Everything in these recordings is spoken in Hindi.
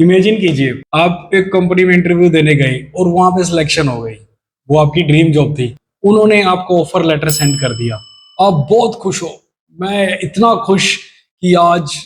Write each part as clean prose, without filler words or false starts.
इमेजिन कीजिए, आप एक कंपनी में इंटरव्यू देने गए और वहां पे सिलेक्शन हो गई। वो आपकी ड्रीम जॉब थी। उन्होंने आपको ऑफर लेटर सेंड कर दिया। आप बहुत खुश हो। मैं इतना खुश कि आज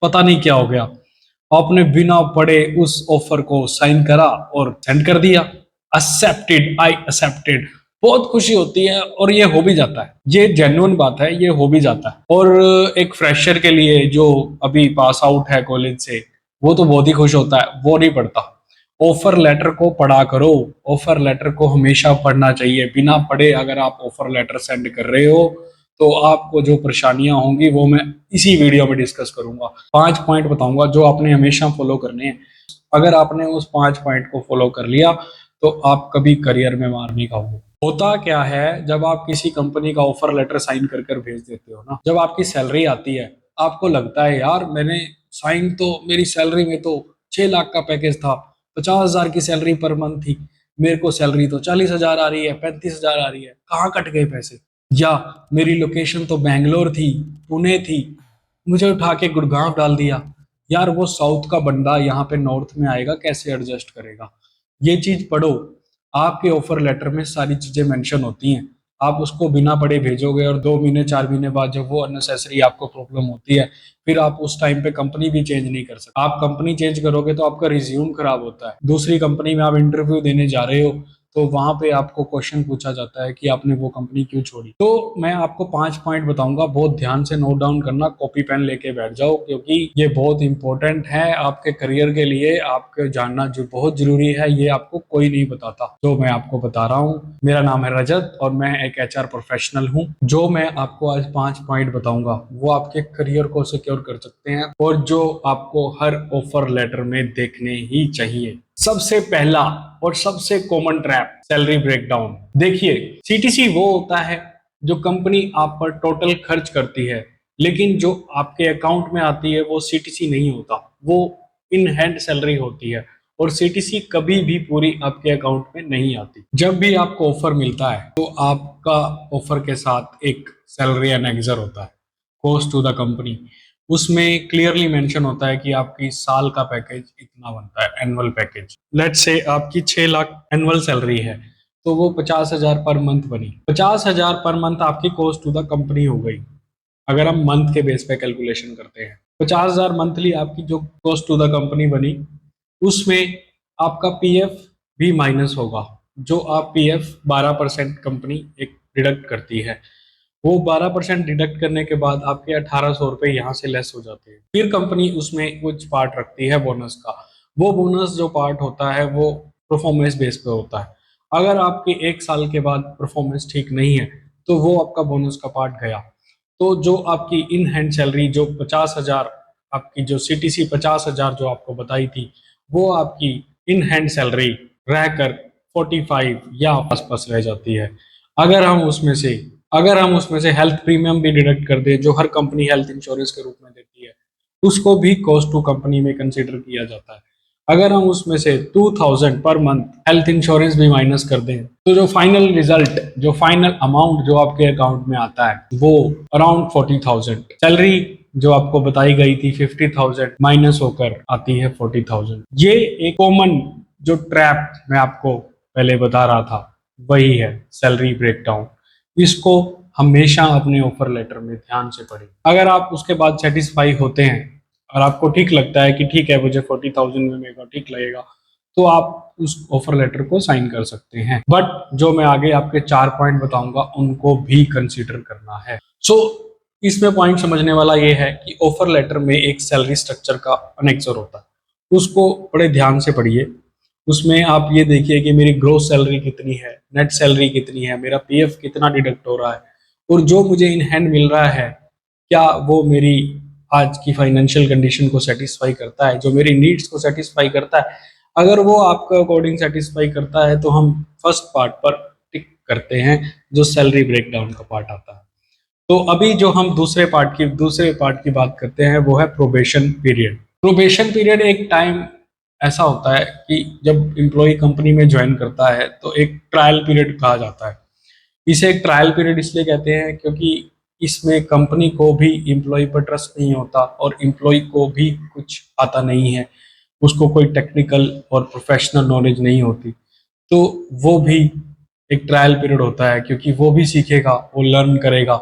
पता नहीं क्या हो गया। आपने बिना पढ़े उस ऑफर को साइन करा और सेंड कर दिया। Accepted, I accepted. बहुत खुशी होती है और ये हो भी जाता है। ये जेन्युइन बात है, ये हो भी जाता है। और एक फ्रेशर के लिए जो अभी पास आउट है कॉलेज से, वो तो बहुत ही खुश होता है। वो नहीं पढ़ता। ऑफर लेटर को पढ़ा करो। ऑफर लेटर को हमेशा पढ़ना चाहिए। बिना पढ़े अगर आप ऑफर लेटर सेंड कर रहे हो तो आपको जो परेशानियां होंगी वो मैं इसी वीडियो में डिस्कस करूंगा। 5 पॉइंट बताऊंगा जो आपने हमेशा फॉलो करने हैं। अगर आपने उस 5 पॉइंट को फॉलो कर लिया तो आप कभी करियर में मार नहीं खाओगे। होता क्या है, जब आप किसी कंपनी का ऑफर लेटर साइन कर कर भेज देते हो ना, जब आपकी सैलरी आती है, आपको लगता है यार मैंने साइन तो, मेरी सैलरी में तो 6 लाख का पैकेज था, 50,000 की सैलरी पर मंथ थी, मेरे को सैलरी तो 40,000 आ रही है, 35,000 आ रही है, कहाँ कट गए पैसे। या मेरी लोकेशन तो बैंगलोर थी, पुणे थी, मुझे उठा के गुड़गांव डाल दिया। यार वो साउथ का बंदा यहाँ पे नॉर्थ में आएगा, कैसे एडजस्ट करेगा। ये चीज पढ़ो। आपके ऑफर लेटर में सारी चीजें मेंशन होती हैं। आप उसको बिना पढ़े भेजोगे और 2 महीने 4 महीने बाद जब वो अननेसेसरी आपको प्रॉब्लम होती है, फिर आप उस टाइम पे कंपनी भी चेंज नहीं कर सकते। आप कंपनी चेंज करोगे तो आपका रिज्यूम खराब होता है। दूसरी कंपनी में आप इंटरव्यू देने जा रहे हो तो वहां पे आपको क्वेश्चन पूछा जाता है कि आपने वो कंपनी क्यों छोड़ी। तो मैं आपको 5 पॉइंट बताऊंगा, बहुत ध्यान से नोट डाउन करना, कॉपी पेन लेके बैठ जाओ, क्योंकि ये बहुत इंपॉर्टेंट है आपके करियर के लिए। आपके जानना जो बहुत जरूरी है, ये आपको कोई नहीं बताता, तो मैं आपको बता रहा हूँ। मेरा नाम है रजत और मैं एक एचआर प्रोफेशनल हूँ। जो मैं आपको आज 5 पॉइंट बताऊंगा वो आपके करियर को सिक्योर कर सकते हैं और जो आपको हर ऑफर लेटर में देखने ही चाहिए। सबसे पहला और सबसे कॉमन ट्रैप, सैलरी ब्रेकडाउन। देखिए, सीटीसी वो होता है जो कंपनी आप पर टोटल खर्च करती है, लेकिन जो आपके अकाउंट में आती है वो सीटीसी नहीं होता, वो इन हैंड सैलरी होती है। और सीटीसी कभी भी पूरी आपके अकाउंट में नहीं आती। जब भी आपको ऑफर मिलता है तो आपका ऑफर के साथ एक सैलरी एनेक्सर होता है, कॉस्ट टू द कंपनी। उसमें क्लियरली मेंशन होता है कि आपकी साल का पैकेज इतना बनता है, एनुअल पैकेज। लेट्स से आपकी 6 लाख एनुअल सैलरी है तो वो 50,000 पर मंथ बनी। 50,000 पर मंथ आपकी कॉस्ट टू द कंपनी हो गई। अगर हम मंथ के बेस पे कैलकुलेशन करते हैं, 50,000 मंथली आपकी जो कॉस्ट टू द कंपनी बनी, उसमें आपका पीएफ भी माइनस होगा। जो आप पीएफ 12% कंपनी एक डिडक्ट करती है, वो 12% डिडक्ट करने के बाद आपके 1,800 रुपये यहाँ से लेस हो जाते हैं। फिर कंपनी उसमें कुछ पार्ट रखती है बोनस का। वो बोनस जो पार्ट होता है वो परफॉर्मेंस बेस पे होता है। अगर आपके 1 साल के बाद परफॉर्मेंस ठीक नहीं है तो वो आपका बोनस का पार्ट गया। तो जो आपकी इन हैंड सैलरी जो 50,000, आपकी जो सीटीसी 50,000 जो आपको बताई थी, वो आपकी इन हैंड सैलरी रहकर 45 या आसपास रह जाती है। अगर हम उसमें से अगर हम उसमें से हेल्थ प्रीमियम भी डिडक्ट कर दें, जो हर कंपनी हेल्थ इंश्योरेंस के रूप में देती है, उसको भी कॉस्ट टू कंपनी में कंसिडर किया जाता है। अगर हम उसमें से 2,000 पर मंथ हेल्थ इंश्योरेंस भी माइनस कर दें तो जो फाइनल रिजल्ट, जो फाइनल अमाउंट जो आपके अकाउंट में आता है वो अराउंड 40,000। सैलरी जो आपको बताई गई थी 50,000 माइनस होकर आती है 40,000। ये एक कॉमन जो ट्रैप मैं आपको पहले बता रहा था वही है सैलरी ब्रेकडाउन। इसको हमेशा अपने ऑफर लेटर में ध्यान से पढ़ें। अगर आप उसके बाद सेटिस्फाई होते हैं और आपको ठीक लगता है कि ठीक है मुझे 40,000 में मेरे को ठीक लगेगा, तो आप उस ऑफर लेटर को साइन कर सकते हैं। बट जो मैं आगे आपके 4 पॉइंट बताऊंगा उनको भी कंसीडर करना है। सो इसमें पॉइंट समझने वाला ये है कि ऑफर लेटर में एक सैलरी स्ट्रक्चर का अनेक्सर होता है, उसको बड़े ध्यान से पढ़िए। उसमें आप ये देखिए कि मेरी ग्रोस सैलरी कितनी है, नेट सैलरी कितनी है, मेरा पीएफ कितना डिडक्ट हो रहा है, और जो मुझे इन हैंड मिल रहा है क्या वो मेरी आज की फाइनेंशियल कंडीशन को सेटिस्फाई करता है, जो मेरी नीड्स को सेटिस्फाई करता है। अगर वो आपका अकॉर्डिंग सेटिस्फाई करता है तो हम फर्स्ट पार्ट पर टिक करते हैं, जो सैलरी ब्रेकडाउन का पार्ट आता है। तो अभी जो हम दूसरे पार्ट की बात करते हैं वो है प्रोबेशन पीरियड। प्रोबेशन पीरियड एक टाइम ऐसा होता है कि जब एम्प्लॉय कंपनी में ज्वाइन करता है तो एक ट्रायल पीरियड कहा जाता है। इसे एक ट्रायल पीरियड इसलिए कहते हैं क्योंकि इसमें कंपनी को भी एम्प्लॉय पर ट्रस्ट नहीं होता और एम्प्लॉय को भी कुछ आता नहीं है। उसको कोई टेक्निकल और प्रोफेशनल नॉलेज नहीं होती, तो वो भी एक ट्रायल पीरियड होता है, क्योंकि वो भी सीखेगा, वो लर्न करेगा,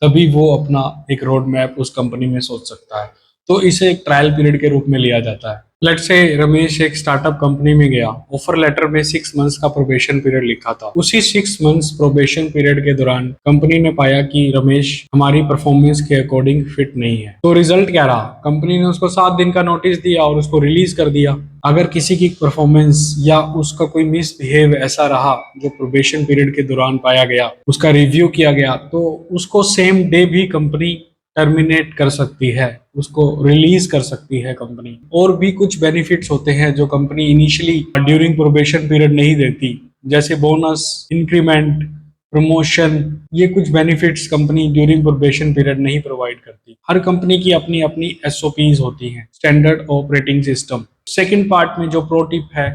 तभी वो अपना एक रोड मैप उस कंपनी में सोच सकता है। तो इसे एक ट्रायल पीरियड के रूप में लिया जाता है। लेट्स से रमेश एक स्टार्टअप कंपनी में गया, ऑफर लेटर में 6 मंथ्स का प्रोबेशन पीरियड लिखा था। उसी 6 मंथ्स प्रोबेशन पीरियड के दौरान कंपनी ने पाया कि रमेश हमारी परफॉर्मेंस के अकॉर्डिंग फिट नहीं है। तो रिजल्ट क्या रहा? कंपनी ने उसको 7 दिन का नोटिस दिया और उसको रिलीज कर दिया। अगर किसी की परफॉर्मेंस या उसका कोई मिसबिहेव ऐसा रहा जो प्रोबेशन पीरियड के दौरान पाया गया, उसका रिव्यू किया गया, तो उसको सेम डे भी कंपनी टर्मिनेट कर सकती है, उसको रिलीज कर सकती है कंपनी। और भी कुछ बेनिफिट्स होते हैं जो company initially during probation period नहीं देती, जैसे बोनस, इंक्रीमेंट, प्रमोशन। ये कुछ benefits company during probation period नहीं प्रोवाइड करती। हर कंपनी की अपनी अपनी एसओपीज होती हैं, standard operating system. Second part में जो प्रो टिप है,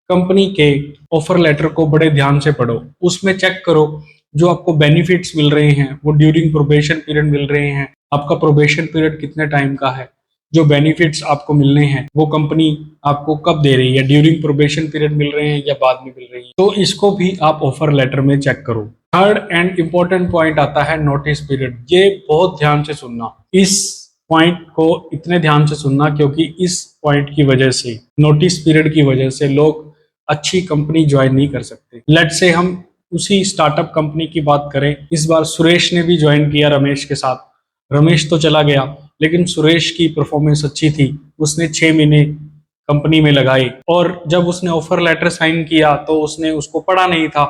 कंपनी के ऑफर लेटर को बड़े ध्यान से पढ़ो, उसमें चेक करो जो आपको बेनिफिट्स मिल रहे हैं वो ड्यूरिंग प्रोबेशन पीरियड मिल रहे हैं, आपका प्रोबेशन पीरियड कितने टाइम का है, जो बेनिफिट्स आपको मिलने हैं वो कंपनी आपको कब दे रही है, ड्यूरिंग प्रोबेशन पीरियड मिल रहे हैं या बाद में मिल रही है, तो इसको भी आप ऑफर लेटर में चेक करो। थर्ड एंड इंपॉर्टेंट पॉइंट आता है नोटिस पीरियड। ये बहुत ध्यान से सुनना, इस पॉइंट को इतने ध्यान से सुनना, क्योंकि इस पॉइंट की वजह से, नोटिस पीरियड की वजह से लोग अच्छी कंपनी ज्वाइन नहीं कर सकते। लेट से हम उसी स्टार्टअप कंपनी की बात करें, इस बार सुरेश ने भी ज्वाइन किया रमेश के साथ। रमेश तो चला गया, लेकिन सुरेश की परफॉर्मेंस अच्छी थी, उसने 6 महीने कंपनी में लगाए, और जब उसने ऑफर लेटर साइन किया तो उसने उसको पढ़ा नहीं था।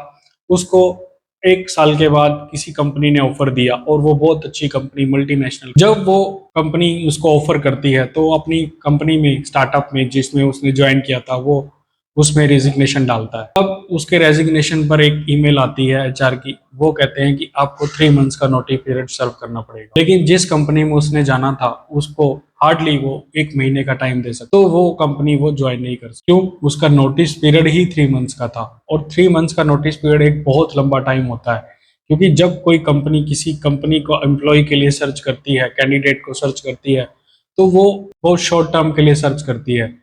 उसको 1 साल के बाद किसी कंपनी ने ऑफर दिया, और वो बहुत अच्छी कंपनी, मल्टीनेशनल। जब वो कंपनी उसको ऑफर करती है तो अपनी कंपनी में, स्टार्टअप में जिसमें उसने ज्वाइन किया था, वो उसमें रेजिग्नेशन डालता है। अब उसके रेजिग्नेशन पर एक ईमेल आती है एचआर की, वो कहते हैं कि आपको 3 मंथ्स का नोटिस पीरियड सर्व करना पड़ेगा। लेकिन जिस कंपनी में उसने जाना था उसको हार्डली वो 1 महीने का टाइम दे सकते, तो वो कंपनी वो ज्वाइन नहीं कर सकती। क्यों? उसका नोटिस पीरियड ही 3 मंथ्स का था, और 3 मंथ्स का नोटिस पीरियड एक बहुत लंबा टाइम होता है। क्योंकि जब कोई कंपनी किसी कंपनी को एम्प्लॉय के लिए सर्च करती है, कैंडिडेट को सर्च करती है, तो वो बहुत शॉर्ट टर्म के लिए सर्च करती है।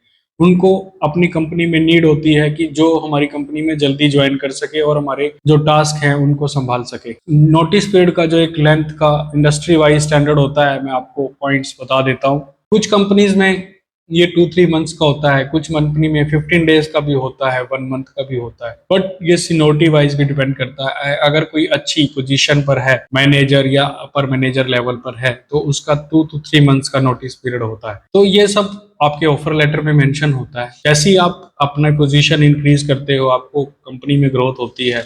उनको अपनी कंपनी में नीड होती है कि जो हमारी कंपनी में जल्दी ज्वाइन कर सके और हमारे जो टास्क हैं उनको संभाल सके। नोटिस पीरियड का जो एक लेंथ का इंडस्ट्री वाइज स्टैंडर्ड होता है, मैं आपको पॉइंट्स बता देता हूँ। कुछ कंपनीज में ये 2-3 मंथ्स का होता है, कुछ कंपनी में 15 डेज का भी होता है, 1 मंथ का भी होता है, बट ये सीनियरिटी वाइज भी डिपेंड करता है। अगर कोई अच्छी पोजीशन पर है, मैनेजर या अपर मैनेजर लेवल पर है, तो उसका 2 to 3 मंथ्स का नोटिस पीरियड होता है। तो ये सब आपके ऑफर लेटर में मेंशन होता है। जैसे ही आप अपना पोजीशन इंक्रीज करते हो, आपको कंपनी में ग्रोथ होती है,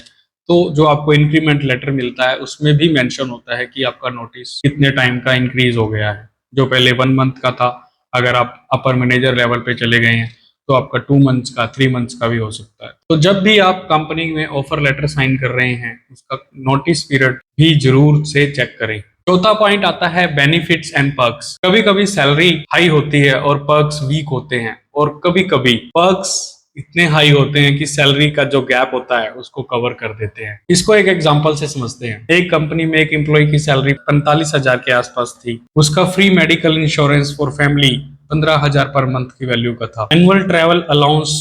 तो जो आपको इंक्रीमेंट लेटर मिलता है उसमें भी मेंशन होता है कि आपका नोटिस कितने टाइम का इंक्रीज हो गया है। जो पहले 1 मंथ का था, अगर आप अपर मैनेजर लेवल पे चले गए हैं तो आपका 2 मंथ्स का, 3 मंथ्स का भी हो सकता है। तो जब भी आप कंपनी में ऑफर लेटर साइन कर रहे हैं, उसका नोटिस पीरियड भी जरूर से चेक करें। चौथा पॉइंट आता है बेनिफिट्स एंड पर्क्स। कभी कभी सैलरी हाई होती है और पर्क्स वीक होते हैं, और कभी कभी पर्क्स इतने हाई होते हैं कि सैलरी का जो गैप होता है उसको कवर कर देते हैं। इसको एक एग्जांपल से समझते हैं। एक कंपनी में एक एम्प्लॉय की सैलरी 45,000 के आसपास थी। उसका free medical insurance for family 15,000 per month की वैल्यू का था। Annual travel allowance,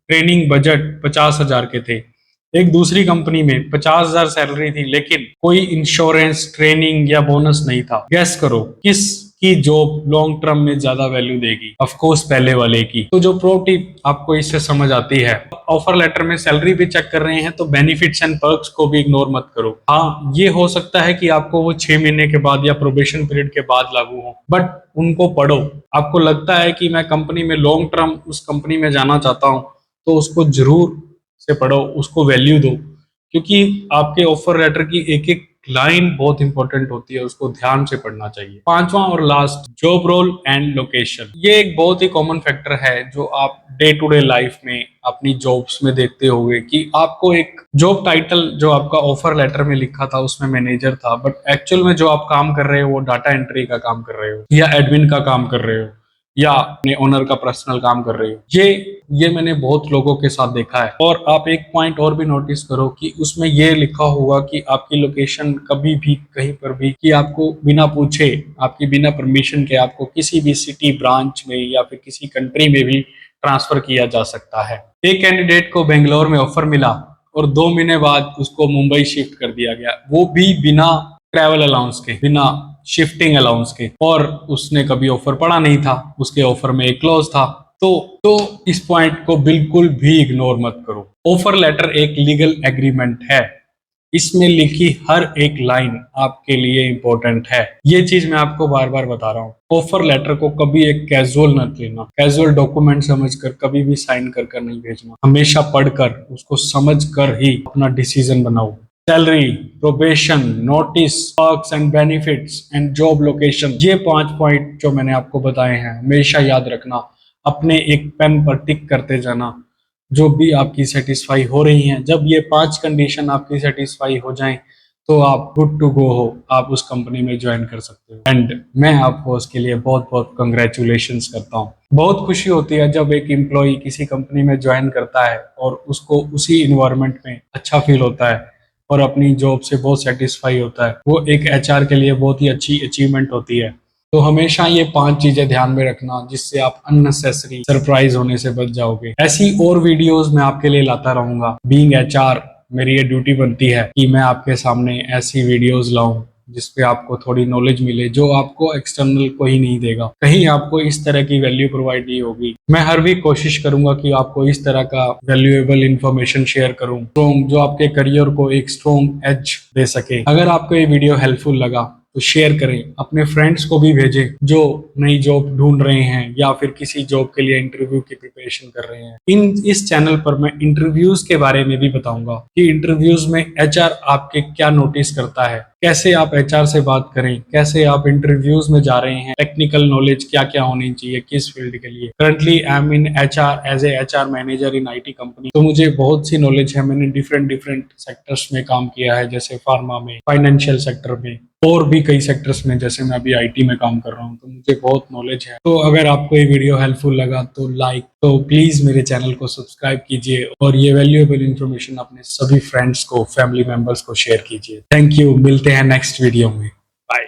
training budget 50,000 के थे। एक दूसरी कंपनी में 50,000 सैलरी थी, लेकिन कोई इंश्योरेंस, ट्रेनिंग या बोनस नहीं था। गैस करो किस की जॉब लॉन्ग टर्म में ज्यादा वैल्यू देगी? ऑफ कोर्स पहले वाले की। तो जो प्रो टिप आपको इससे समझ आती है, ऑफर लेटर में सैलरी भी चेक कर रहे हैं तो बेनिफिट्स एंड पर्क्स को भी इग्नोर मत करो। हाँ, ये हो सकता है कि आपको वो 6 महीने के बाद या प्रोबेशन पीरियड के बाद लागू हो, बट उनको पढ़ो। आपको लगता है कि मैं कंपनी में लॉन्ग टर्म उस कंपनी में जाना चाहता हूँ, तो उसको जरूर से पढ़ो, उसको वैल्यू दो, क्योंकि आपके ऑफर लेटर की एक एक लाइन बहुत इंपॉर्टेंट होती है, उसको ध्यान से पढ़ना चाहिए। पांचवा और last, job role and location. ये एक बहुत ही कॉमन फैक्टर है जो आप डे टू डे लाइफ में अपनी जॉब्स में देखते होंगे कि आपको एक जॉब टाइटल जो आपका ऑफर लेटर में लिखा था उसमें मैनेजर था, बट एक्चुअल में जो आप काम कर रहे हो वो डाटा एंट्री का काम कर रहे हो, या एडमिन का काम कर रहे हो, या अपने ओनर का पर्सनल काम कर रहे हो। ये मैंने बहुत लोगों के साथ देखा है। और आप एक पॉइंट और भी नोटिस करो कि उसमें ये लिखा होगा कि आपकी लोकेशन कभी भी कहीं पर भी, कि आपको बिना पूछे, आपकी बिना परमिशन के आपको किसी भी सिटी, ब्रांच में या फिर किसी कंट्री में भी ट्रांसफर किया जा सकता है। एक कैंडिडेट को बेंगलोर में ऑफर मिला और 2 महीने बाद उसको मुंबई शिफ्ट कर दिया गया, वो भी बिना ट्रैवल अलाउंस के, बिना शिफ्टिंग अलाउंस के, और उसने कभी ऑफर पढ़ा नहीं था, उसके ऑफर में एक क्लॉज था। तो इस पॉइंट को बिल्कुल भी इग्नोर मत करो। ऑफर लेटर एक लीगल एग्रीमेंट है, इसमें लिखी हर एक लाइन आपके लिए इंपॉर्टेंट है। ये चीज मैं आपको बार बार बता रहा हूँ। ऑफर लेटर को कभी एक कैजुअल मत लेना, कैजुअल डॉक्यूमेंट समझकर कभी भी साइन कर कर नहीं भेजना। हमेशा पढ़कर उसको समझ कर ही अपना डिसीजन बनाओ। Salary, probation, notice, perks and benefits and job location, ये 5 पॉइंट जो मैंने आपको बताए हैं हमेशा याद रखना। अपने एक पेन पर टिक करते जाना जो भी आपकी सेटिस्फाई हो रही हैं। जब ये 5 कंडीशन आपकी सेटिस्फाई हो जाएं तो आप गुड टू गो हो, आप उस कंपनी में ज्वाइन कर सकते हो। एंड मैं आपको उसके लिए बहुत बहुत कंग्रेचुलेशंस करता हूँ। बहुत खुशी होती है जब एक एम्प्लॉय किसी कंपनी में ज्वाइन करता है और उसको उसी इन्वायरमेंट में अच्छा फील होता है और अपनी जॉब से बहुत सेटिस्फाई होता है। वो एक एचआर के लिए बहुत ही अच्छी अचीवमेंट होती है। तो हमेशा ये 5 चीजें ध्यान में रखना, जिससे आप अननेसेसरी सरप्राइज होने से बच जाओगे। ऐसी और वीडियोस मैं आपके लिए लाता रहूंगा। बीइंग एचआर मेरी ये ड्यूटी बनती है कि मैं आपके सामने ऐसी वीडियोस लाऊं जिसपे आपको थोड़ी नॉलेज मिले, जो आपको एक्सटर्नल कोई नहीं देगा। कहीं आपको इस तरह की वैल्यू प्रोवाइड नहीं होगी। मैं हर वीक कोशिश करूंगा कि आपको इस तरह का वैल्यूएबल इंफॉर्मेशन शेयर करूं, जो आपके करियर को एक स्ट्रॉन्ग एज दे सके। अगर आपको ये वीडियो हेल्पफुल लगा तो शेयर करें, अपने फ्रेंड्स को भी भेजें जो नई जॉब ढूंढ रहे हैं या फिर किसी जॉब के लिए इंटरव्यू की प्रिपरेशन कर रहे हैं। इस चैनल पर मैं इंटरव्यूज के बारे में भी बताऊंगा कि इंटरव्यूज में एचआर आपके क्या नोटिस करता है, कैसे आप एचआर से बात करें, कैसे आप इंटरव्यूज में जा रहे हैं, टेक्निकल नॉलेज क्या क्या होनी चाहिए किस फील्ड के लिए। Currently I am in HR as a HR manager in IT company, तो मुझे बहुत सी नॉलेज है। मैंने डिफरेंट सेक्टर्स में काम किया है, जैसे फार्मा में, फाइनेंशियल सेक्टर में और भी कई सेक्टर्स में, जैसे मैं अभी आईटी में काम कर रहा हूँ, तो मुझे बहुत नॉलेज है। तो अगर आपको ये वीडियो हेल्पफुल लगा तो प्लीज मेरे चैनल को सब्सक्राइब कीजिए और ये वैल्यूएबल इन्फॉर्मेशन अपने सभी फ्रेंड्स को, फैमिली मेंबर्स को शेयर कीजिए। थैंक यू, मिलते हैं नेक्स्ट वीडियो में। बाय।